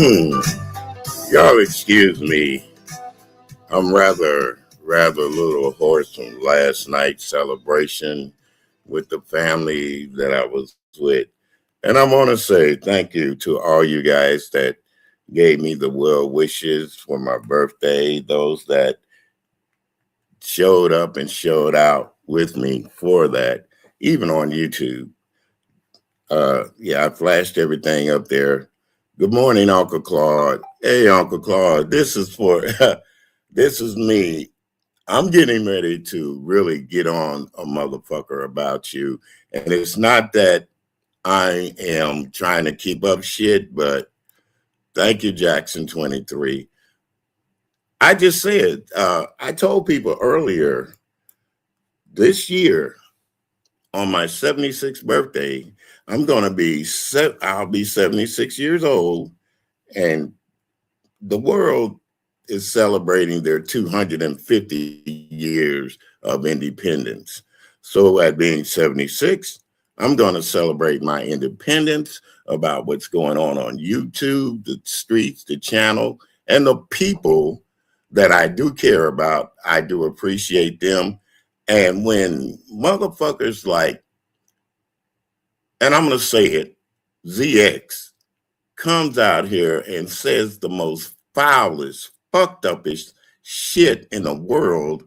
Y'all excuse me. I'm rather a little hoarse from last night's celebration with the family that I was with. And I want to say thank you to all you guys that gave me the well wishes for my birthday, those that showed up and showed out with me for that, even on YouTube. I flashed everything up there. Good morning, Uncle Claude. Hey, Uncle Claude, this is for this is me. I'm getting ready to really get on a motherfucker about you. And it's not that I am trying to keep up shit, but thank you, Jackson 23. I just said, I told people earlier this year on my 76th birthday, I'll be 76 years old, and the world is celebrating their 250 years of independence. So at being 76, I'm going to celebrate my independence about what's going on YouTube, the streets, the channel, and the people that I do care about. I do appreciate them. And when motherfuckers like, and I'm going to say it, ZX comes out here and says the most foulest, fucked upest shit in the world,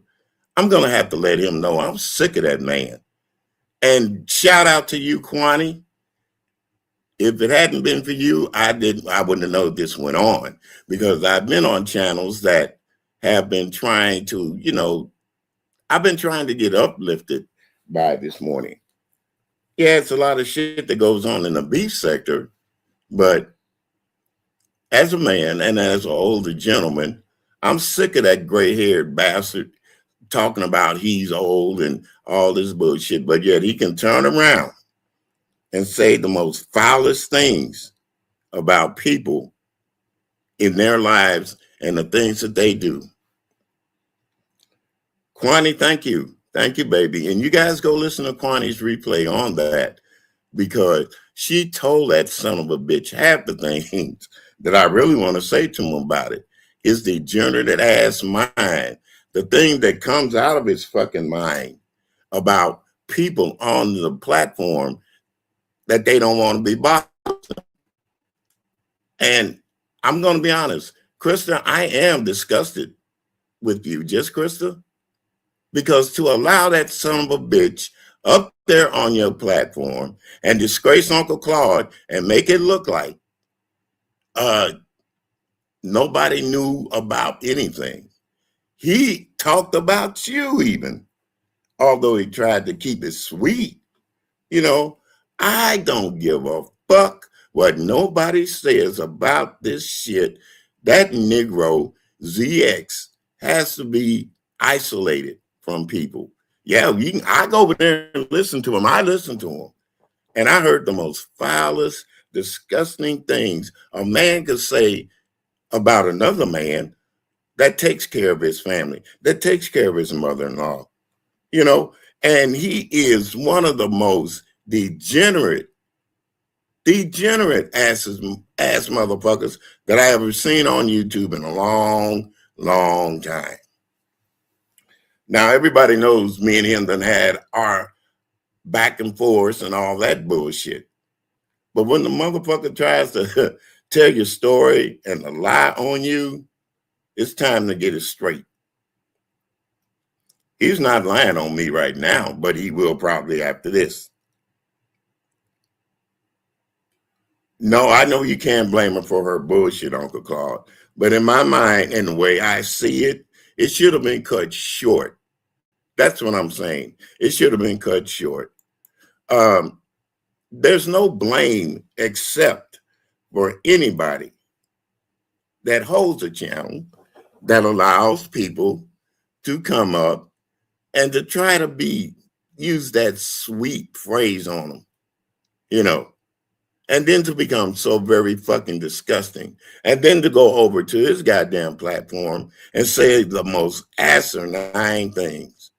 I'm going to have to let him know I'm sick of that man. And shout out to you, Kwani. If it hadn't been for you, I wouldn't have known this went on, because I've been on channels that have been trying to, I've been trying to get uplifted by this morning. Yeah, it's a lot of shit that goes on in the beef sector, but as a man and as an older gentleman, I'm sick of that gray-haired bastard talking about he's old and all this bullshit, but yet he can turn around and say the most foulest things about people in their lives and the things that they do. Kwani, thank you. Thank you, baby. And you guys go listen to Kwani's replay on that, because she told that son of a bitch half the things that I really want to say to him about it. Is the degenerate ass mind, the thing that comes out of his fucking mind about people on the platform that they don't want to be bothered. And I'm going to be honest, Krista, I am disgusted with you, just Krista, because to allow that son of a bitch up there on your platform and disgrace Uncle Claude and make it look like nobody knew about anything. He talked about you even, although he tried to keep it sweet. I don't give a fuck what nobody says about this shit. That Negro ZX has to be isolated from people. Yeah, I go over there and listen to him. I listen to him. And I heard the most foulest, disgusting things a man could say about another man that takes care of his family, that takes care of his mother-in-law, and he is one of the most degenerate ass motherfuckers that I ever seen on YouTube in a long, long time. Now, everybody knows me and him done had our back and forth and all that bullshit. But when the motherfucker tries to tell your story and to lie on you, it's time to get it straight. He's not lying on me right now, but he will probably after this. No, I know you can't blame her for her bullshit, Uncle Claude. But in my mind, and the way I see it, it should have been cut short. That's what I'm saying. It should have been cut short. There's no blame except for anybody that holds a channel that allows people to come up and to try to use that sweet phrase on them, and then to become so very fucking disgusting, and then to go over to his goddamn platform and say the most asinine things.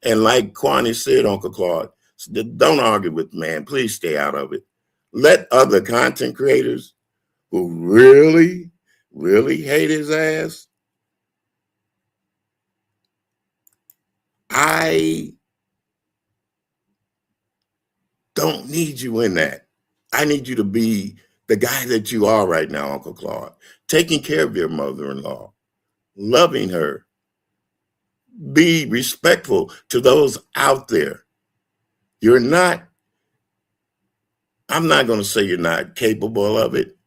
And like Kwani said, Uncle Claude, don't argue with man. Please stay out of it. Let other content creators who really, really hate his ass, I don't need you in that. I need you to be the guy that you are right now, Uncle Claude, taking care of your mother-in-law, loving her. Be respectful to those out there. You're not, I'm not going to say you're not capable of it,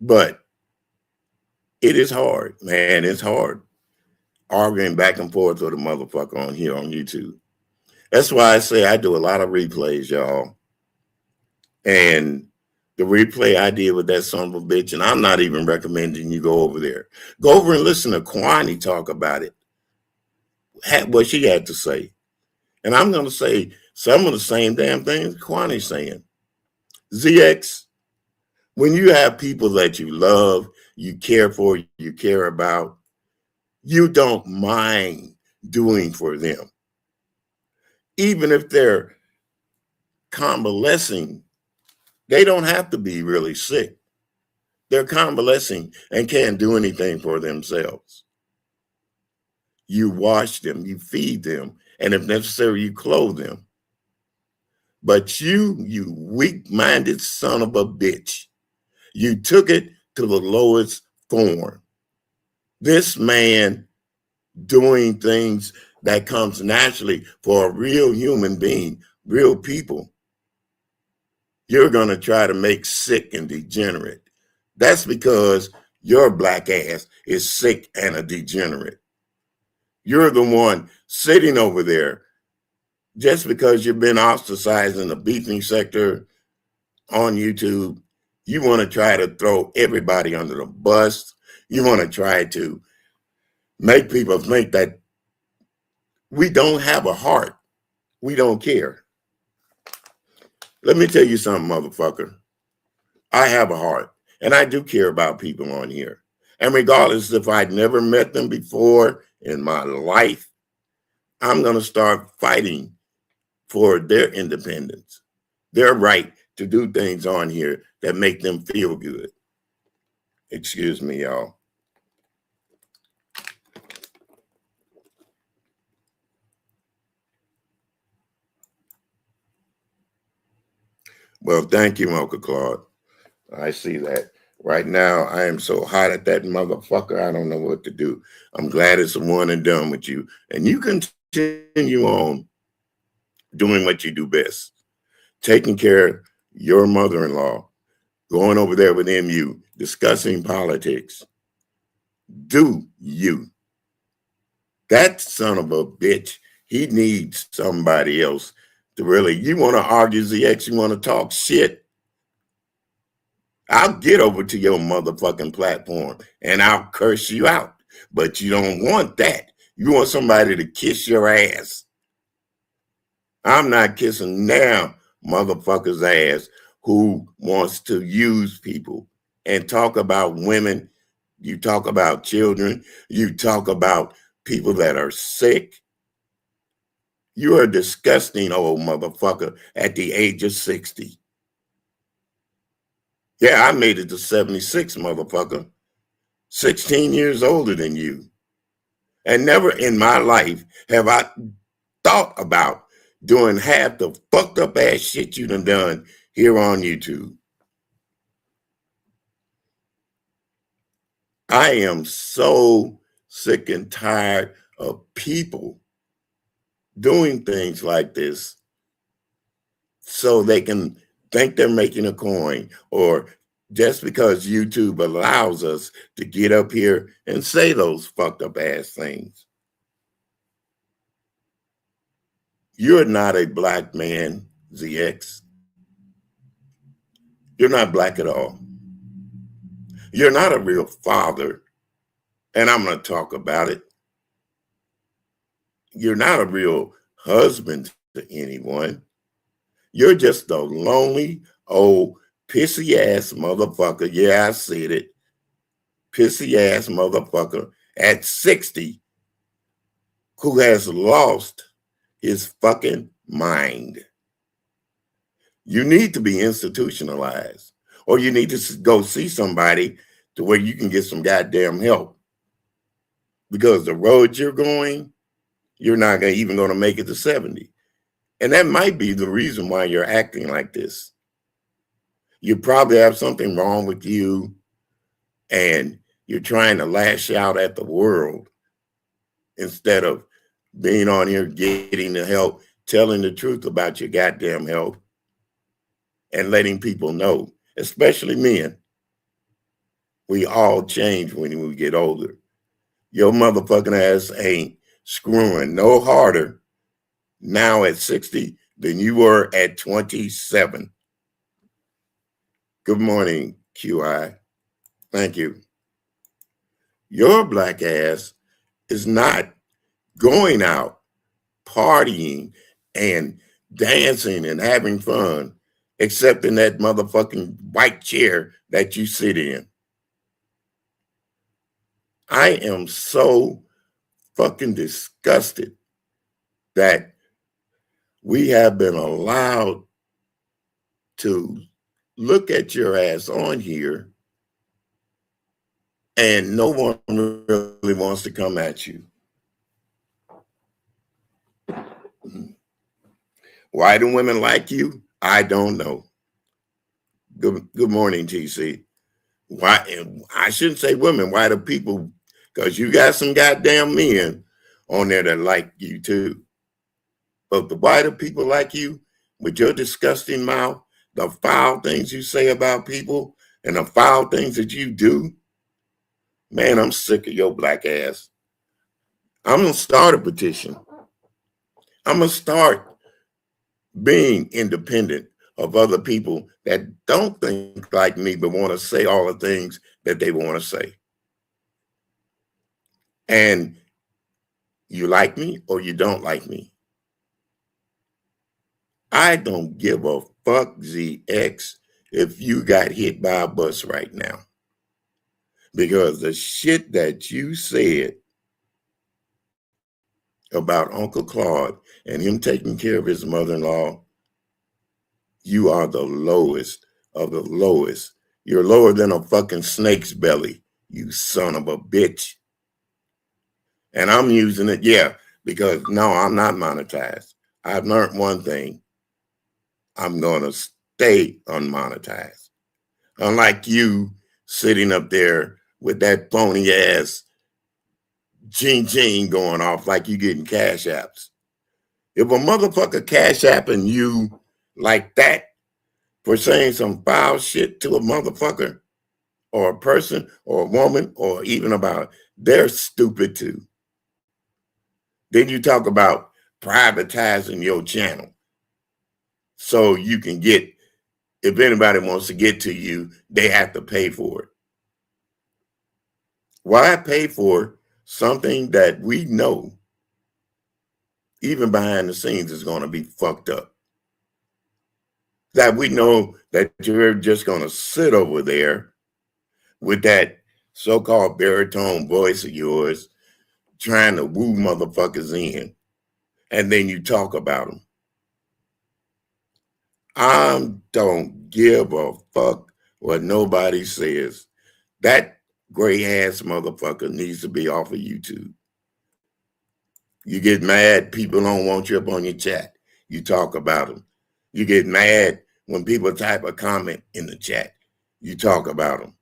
but it is hard, man. It's hard arguing back and forth with a motherfucker on here on YouTube. That's why I say I do a lot of replays, y'all. And the replay I did with that son of a bitch, and I'm not even recommending you go over there. Go over and listen to Kwani talk about it, what she had to say. And I'm going to say some of the same damn things Kwani's saying. ZX, when you have people that you love, you care for, you care about, you don't mind doing for them. Even if they're convalescing, they don't have to be really sick. They're convalescing and can't do anything for themselves. You wash them, you feed them, and if necessary, you clothe them. But you weak-minded son of a bitch, you took it to the lowest form. This man doing things that comes naturally for a real human being, real people, you're going to try to make sick and degenerate. That's because your black ass is sick and a degenerate. You're the one sitting over there just because you've been ostracized in the beefing sector on YouTube. You want to try to throw everybody under the bus. You want to try to make people think that we don't have a heart. We don't care. Let me tell you something, motherfucker. I have a heart, and I do care about people on here. And regardless if I'd never met them before in my life, I'm going to start fighting for their independence, their right to do things on here that make them feel good. Excuse me, y'all. Well, thank you, Uncle Claude. I see that. Right now, I am so hot at that motherfucker, I don't know what to do. I'm glad it's a one and done with you. And you continue on doing what you do best. Taking care of your mother-in-law, going over there with MU, discussing politics. Do you. That son of a bitch, he needs somebody else to really, you want to argue ZX, you want to talk shit, I'll get over to your motherfucking platform and I'll curse you out. But you don't want that. You want somebody to kiss your ass. I'm not kissing now motherfucker's ass who wants to use people and talk about women. You talk about children. You talk about people that are sick. You're a disgusting old motherfucker at the age of 60. Yeah, I made it to 76, motherfucker. 16 years older than you. And never in my life have I thought about doing half the fucked up ass shit you done here on YouTube. I am so sick and tired of people doing things like this so they can think they're making a coin, or just because YouTube allows us to get up here and say those fucked up ass things. You're not a black man, ZX. You're not black at all. You're not a real father, and I'm going to talk about it. You're not a real husband to anyone. You're just a lonely, old, pissy ass motherfucker. Yeah, I said it. Pissy ass motherfucker at 60 who has lost his fucking mind. You need to be institutionalized. or you need to go see somebody to where you can get some goddamn help. Because the road you're going, you're not even going to make it to 70. And that might be the reason why you're acting like this. You probably have something wrong with you and you're trying to lash out at the world instead of being on here getting the help, telling the truth about your goddamn health, and letting people know, especially men. We all change when we get older. Your motherfucking ass ain't screwing no harder now at 60 than you were at 27. Good morning, QI. Thank you. Your black ass is not going out partying and dancing and having fun, except in that motherfucking white chair that you sit in. I am so fucking disgusted that we have been allowed to look at your ass on here and no one really wants to come at you. Why do women like you? I don't know. Good morning, TC. Why? I shouldn't say women. Why do people? Because you got some goddamn men on there that like you too. But why do people like you with your disgusting mouth, the foul things you say about people, and the foul things that you do? Man, I'm sick of your black ass. I'm going to start a petition. I'm going to start being independent of other people that don't think like me but want to say all the things that they want to say. And you like me or you don't like me. I don't give a fuck, ZX, if you got hit by a bus right now. Because the shit that you said about Uncle Claude and him taking care of his mother-in-law, you are the lowest of the lowest. You're lower than a fucking snake's belly, you son of a bitch. And I'm using it, yeah, because no, I'm not monetized. I've learned one thing. I'm going to stay unmonetized. Unlike you sitting up there with that phony ass ching going off like you getting cash apps. If a motherfucker cash apping you like that for saying some foul shit to a motherfucker or a person or a woman or even about, they're stupid too. Then you talk about privatizing your channel so you can get, if anybody wants to get to you, they have to pay for it. Why pay for something that we know, even behind the scenes, is going to be fucked up? That we know that you're just going to sit over there with that so-called baritone voice of yours trying to woo motherfuckers in, and then you talk about them. I don't give a fuck what nobody says. That gray-ass motherfucker needs to be off of YouTube. You get mad, people don't want you up on your chat. You talk about them. You get mad when people type a comment in the chat. You talk about them.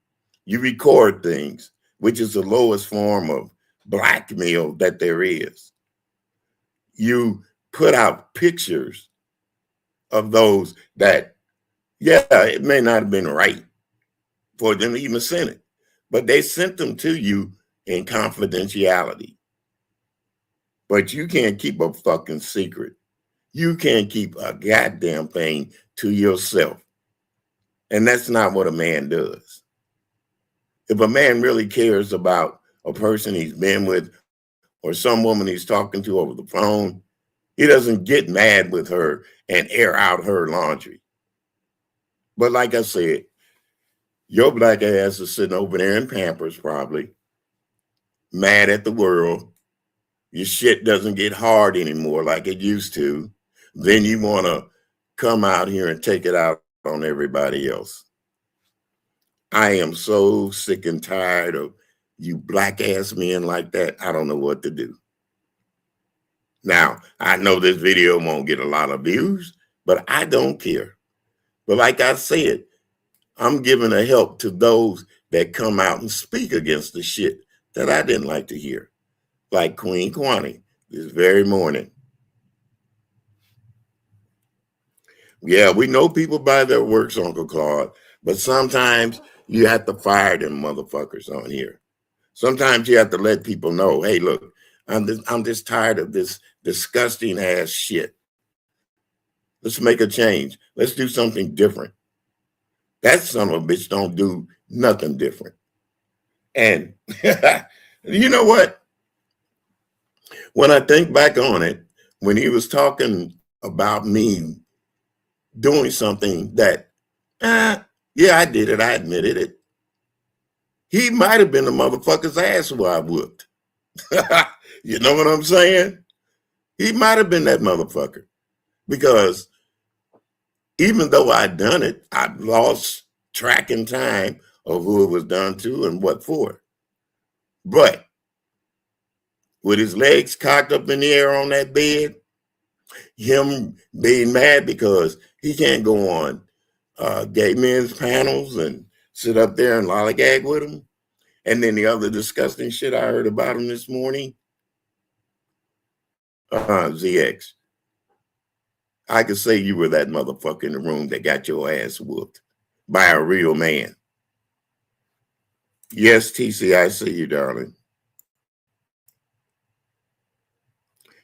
You record things, which is the lowest form of blackmail that there is. You put out pictures of those that, yeah, it may not have been right for them to even send it, but they sent them to you in confidentiality. But you can't keep a fucking secret. You can't keep a goddamn thing to yourself. And that's not what a man does. If a man really cares about a person he's been with or some woman he's talking to over the phone, he doesn't get mad with her and air out her laundry. But like I said, your black ass is sitting over there in Pampers probably, mad at the world. Your shit doesn't get hard anymore like it used to. Then you want to come out here and take it out on everybody else. I am so sick and tired of you black ass men like that. I don't know what to do. Now, I know this video won't get a lot of views, but I don't care. But like I said, I'm giving a help to those that come out and speak against the shit that I didn't like to hear. Like Queen Kwani this very morning. Yeah, we know people by their works, Uncle Claude, but sometimes you have to fire them motherfuckers on here. Sometimes you have to let people know, hey, look, I'm just tired of this disgusting ass shit. Let's make a change. Let's do something different. That son of a bitch don't do nothing different. And you know what? When I think back on it, when he was talking about me doing something that, yeah, I did it. I admitted it. He might have been the motherfucker's ass who I whooped. You know what I'm saying? He might have been that motherfucker. Because even though I'd done it, I lost track and time of who it was done to and what for. But with his legs cocked up in the air on that bed, him being mad because he can't go on gay men's panels and sit up there and lollygag with him. And then the other disgusting shit I heard about him this morning, ZX, I could say you were that motherfucker in the room that got your ass whooped by a real man. Yes, TC, I see you, darling.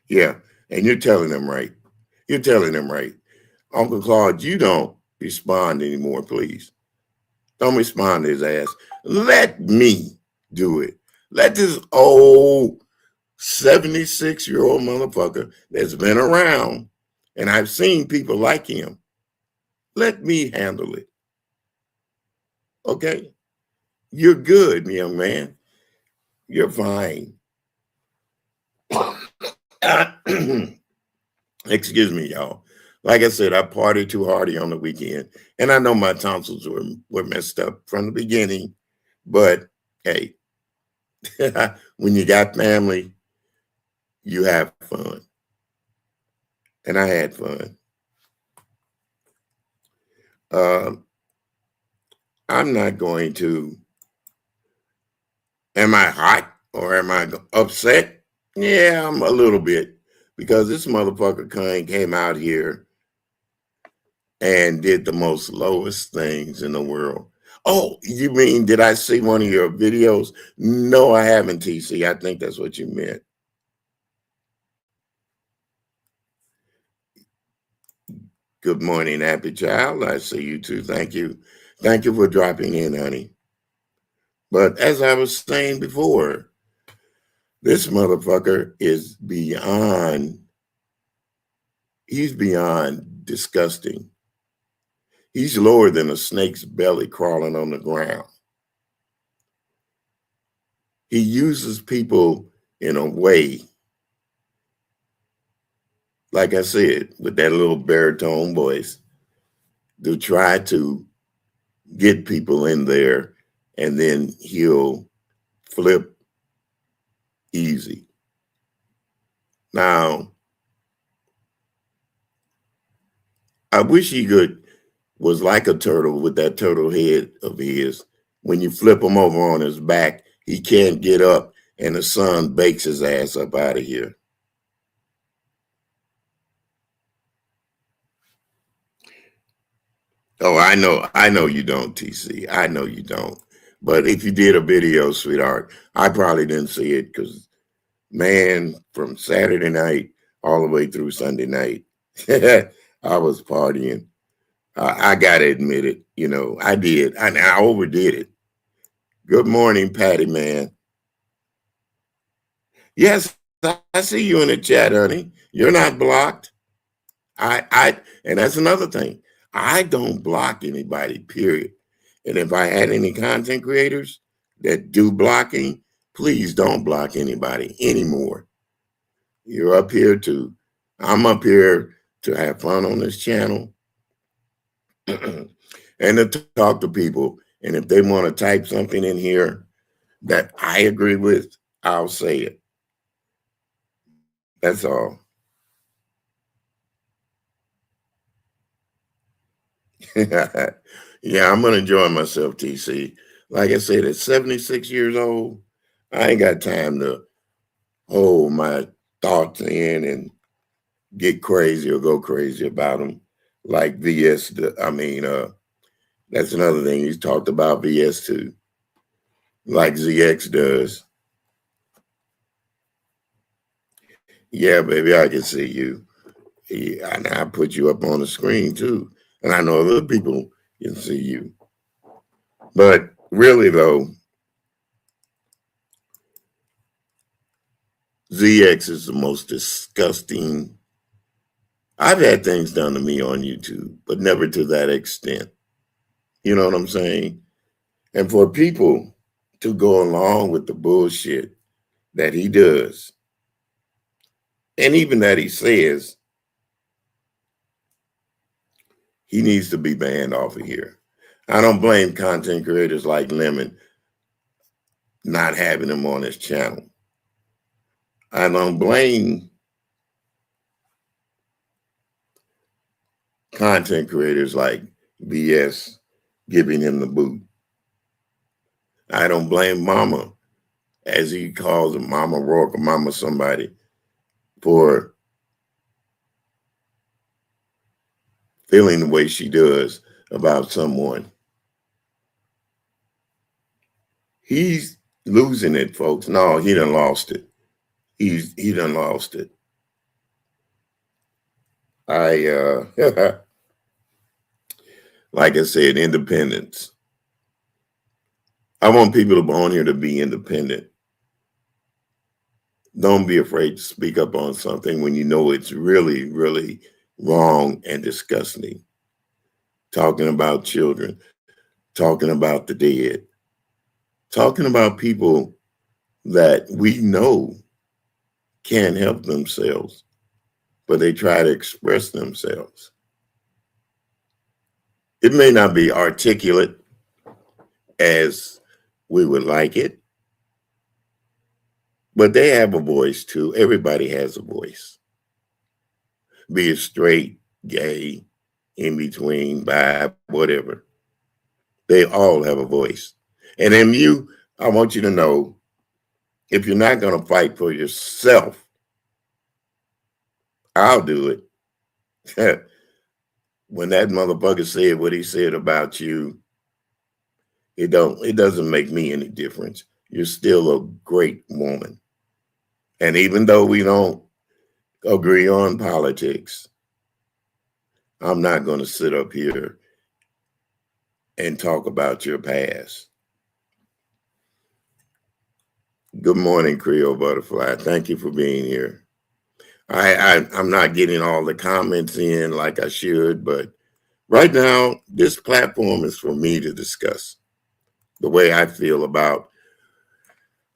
Yeah, and you're telling them right. You're telling them right. Uncle Claude, you don't respond anymore, please. Don't respond to his ass. Let me do it. Let this old 76-year-old motherfucker that's been around, and I've seen people like him, let me handle it. Okay? You're good, young man. You're fine. Excuse me, y'all. Like I said, I partied too hardy on the weekend, and I know my tonsils were messed up from the beginning, but hey, when you got family, you have fun. And I had fun. I'm not going to, am I hot or am I upset? Yeah, I'm a little bit, because this motherfucker came out here and did the most lowest things in the world. Oh, you mean, did I see one of your videos? No, I haven't, TC. I think that's what you meant. Good morning, happy child. I see you too. Thank you. Thank you for dropping in, honey. But as I was saying before, this motherfucker is beyond, he's beyond disgusting. He's lower than a snake's belly crawling on the ground. He uses people in a way, like I said, with that little baritone voice, to try to get people in there, and then he'll flip easy. Now, I wish he was like a turtle with that turtle head of his. When you flip him over on his back, he can't get up, and the sun bakes his ass up out of here. Oh, I know you don't, TC. I know you don't. But if you did a video, sweetheart, I probably didn't see it, because, man, from Saturday night all the way through Sunday night, I was partying. I got to admit it. You know, I did. I overdid it. Good morning, Patty, man. Yes, I see you in the chat, honey. You're not blocked. And that's another thing. I don't block anybody, period. And if I had any content creators that do blocking, please don't block anybody anymore. You're up here I'm up here to have fun on this channel and to talk to people And if they want to type something in here that I agree with, I'll say it. That's all. Yeah, I'm gonna enjoy myself, TC. Like I said, at 76 years old, I ain't got time to hold my thoughts in and get crazy or go crazy about them. Like VS, that's another thing he's talked about VS too, like ZX does. Yeah, baby, I can see you. Yeah, and I put you up on the screen too, and I know other people can see you. But really, though, ZX is the most disgusting. I've had things done to me on YouTube, but never to that extent. You know what I'm saying? And for people to go along with the bullshit that he does, and even that he says, he needs to be banned off of here. I don't blame content creators like Lemon not having him on his channel. I don't blame content creators like BS giving him the boot. I don't blame Mama, as he calls him, Mama Rourke or Mama somebody, for feeling the way she does about someone. He's losing it, folks. No, he done lost it. He done lost it. Like I said, independence. I want people on here to be independent. Don't be afraid to speak up on something when you know it's really, really wrong and disgusting. Talking about children, talking about the dead, talking about people that we know can't help themselves, but they try to express themselves. It may not be articulate as we would like it, but they have a voice too. Everybody has a voice, be it straight, gay, in between, bi, whatever. They all have a voice. And then I want you to know, if you're not going to fight for yourself, I'll do it. When that motherfucker said what he said about you, it doesn't make me any difference. You're still a great woman. And even though we don't agree on politics, I'm not going to sit up here and talk about your past. Good morning, Creole Butterfly. Thank you for being here. I'm not getting all the comments in like I should, but right now, this platform is for me to discuss the way I feel about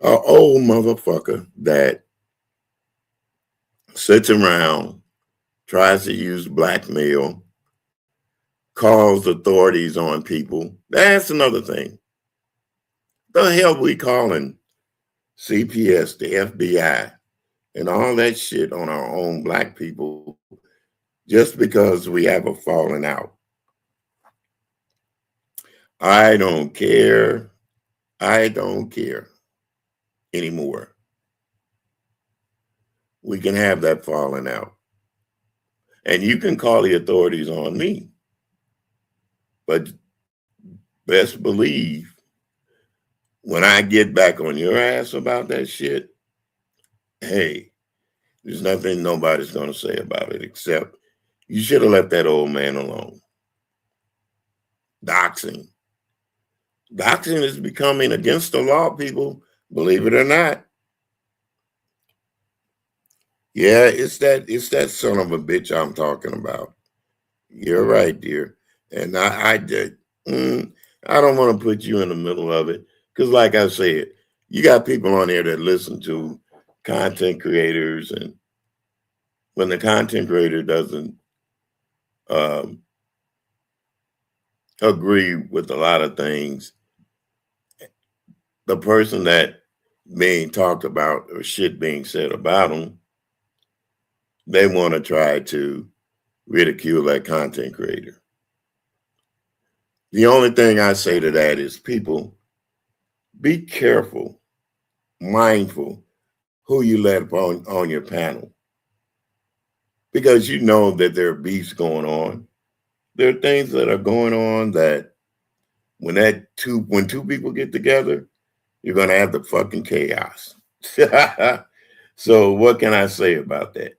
an old motherfucker that sits around, tries to use blackmail, calls authorities on people. That's another thing. The hell we calling CPS, the FBI, and all that shit on our own black people just because we have a falling out. I don't care. I don't care anymore. We can have that falling out. And you can call the authorities on me. But best believe when I get back on your ass about that shit, hey, there's nothing nobody's going to say about it except you should have left that old man alone. Doxing. Doxing is becoming against the law, people, believe it or not. Yeah, it's that son of a bitch I'm talking about. You're right, dear. And I did. I don't want to put you in the middle of it because, like I said, you got people on there that listen to content creators, and when the content creator doesn't agree with a lot of things. The person that being talked about or shit being said about them, they want to try to ridicule that content creator. The only thing I say to that is, people, be careful, mindful who you let on your panel, because you know that there are beefs going on. There are things that are going on that when two people get together, you're gonna have the fucking chaos. So what can I say about that?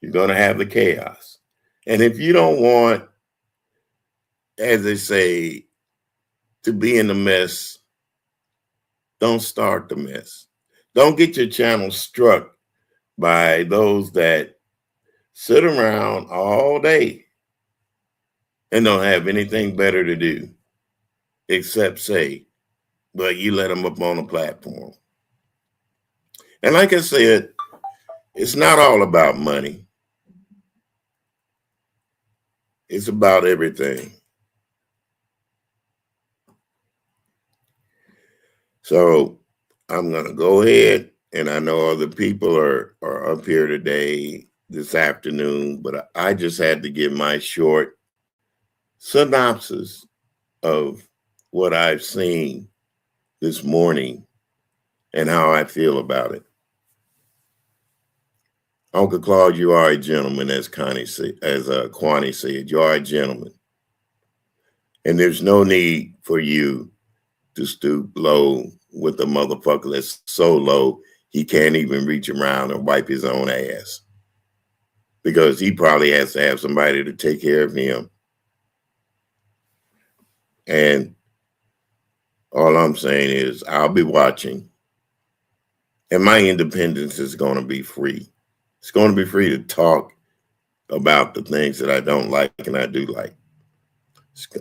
You're gonna have the chaos. And if you don't want, as they say, to be in the mess, don't start the mess. Don't get your channel struck by those that sit around all day and don't have anything better to do except say, but you let them up on a platform. And like I said, it's not all about money. It's about everything. So I'm going to go ahead, and I know other people are up here today, this afternoon, but I just had to give my short synopsis of what I've seen this morning and how I feel about it. Uncle Claude, you are a gentleman, as Kwani said, you are a gentleman. And there's no need for you to stoop low with a motherfucker that's so low he can't even reach around and wipe his own ass, because he probably has to have somebody to take care of him. And all I'm saying is, I'll be watching, and my independence is going to be free. It's going to be free to talk about the things that I don't like and I do like.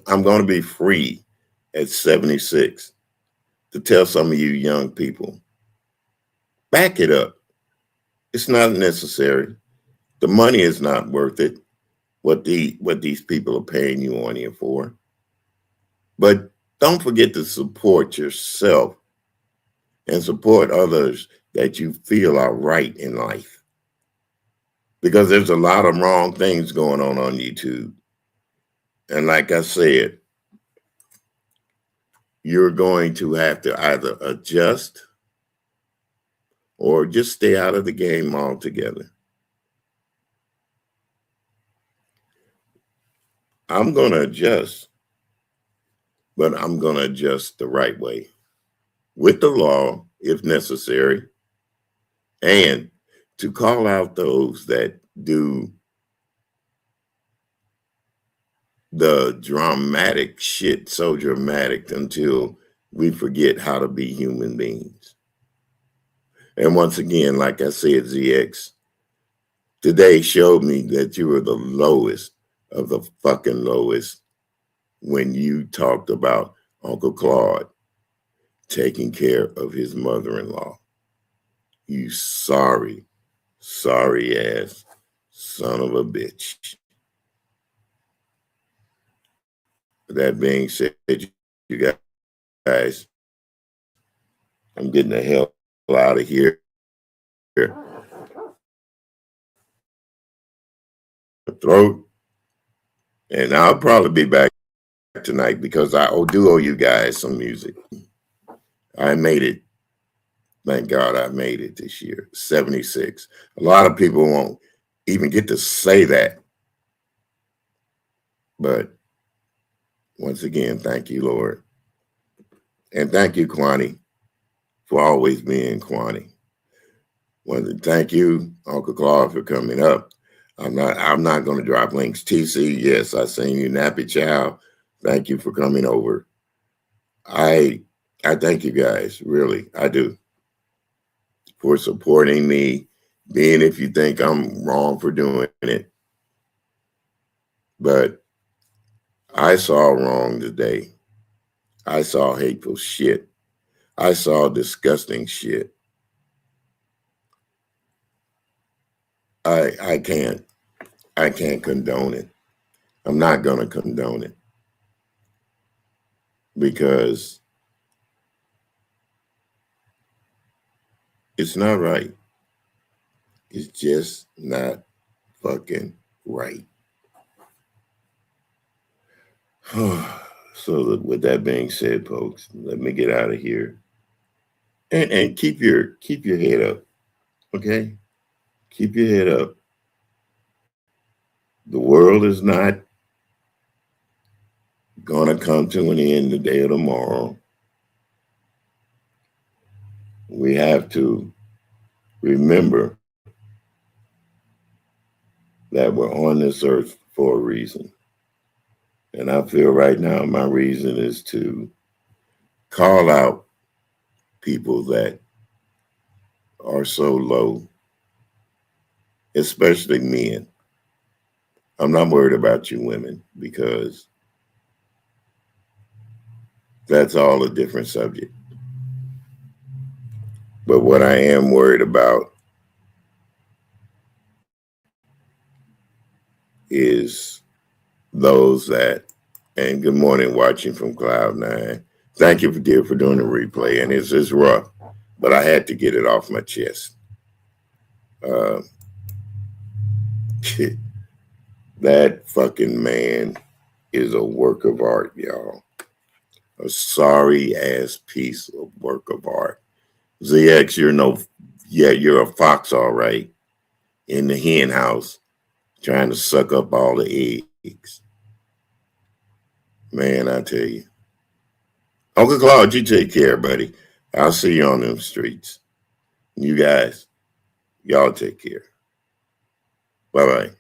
I'm going to be free at 76 to tell some of you young people, back it up. It's not necessary. The money is not worth it, what these people are paying you on here for. But don't forget to support yourself and support others that you feel are right in life. Because there's a lot of wrong things going on YouTube. And like I said, you're going to have to either adjust or just stay out of the game altogether. I'm going to adjust, but I'm going to adjust the right way, with the law if necessary, and to call out those that do the dramatic shit so dramatic until we forget how to be human beings. And once again, like I said, ZX, today showed me that you were the lowest of the fucking lowest when you talked about Uncle Claude taking care of his mother-in-law. You sorry ass son of a bitch. That being said, you guys, I'm getting the hell out of here. Throat. And I'll probably be back tonight because I do owe you guys some music. I made it. Thank God I made it this year. 76. A lot of people won't even get to say that. But once again, thank you, Lord. And thank you, Kwani, for always being Kwani. Thank you, Uncle Claude, for coming up. I'm not going to drop links. TC, yes, I seen you, Nappy Chow. Thank you for coming over. I thank you guys, really, I do, for supporting me, being if you think I'm wrong for doing it. But I saw wrong today. I saw hateful shit. I saw disgusting shit. I can't condone it. I'm not going to condone it. because it's not right. It's just not fucking right. So with that being said, folks, let me get out of here and keep your head up, okay? Keep your head up. The world is not gonna come to an end today or tomorrow. We have to remember that we're on this earth for a reason. And I feel right now my reason is to call out people that are so low, especially men. I'm not worried about you women because that's all a different subject. But what I am worried about is those that, and good morning, watching from Cloud9. Thank you, dear, for doing the replay. And it's rough, but I had to get it off my chest. That fucking man is a work of art, y'all. A sorry ass piece of work of art. ZX, you're a fox, all right, in the hen house, trying to suck up all the eggs. Man, I tell you. Uncle Claude, you take care, buddy. I'll see you on them streets. You guys, y'all take care. Bye-bye.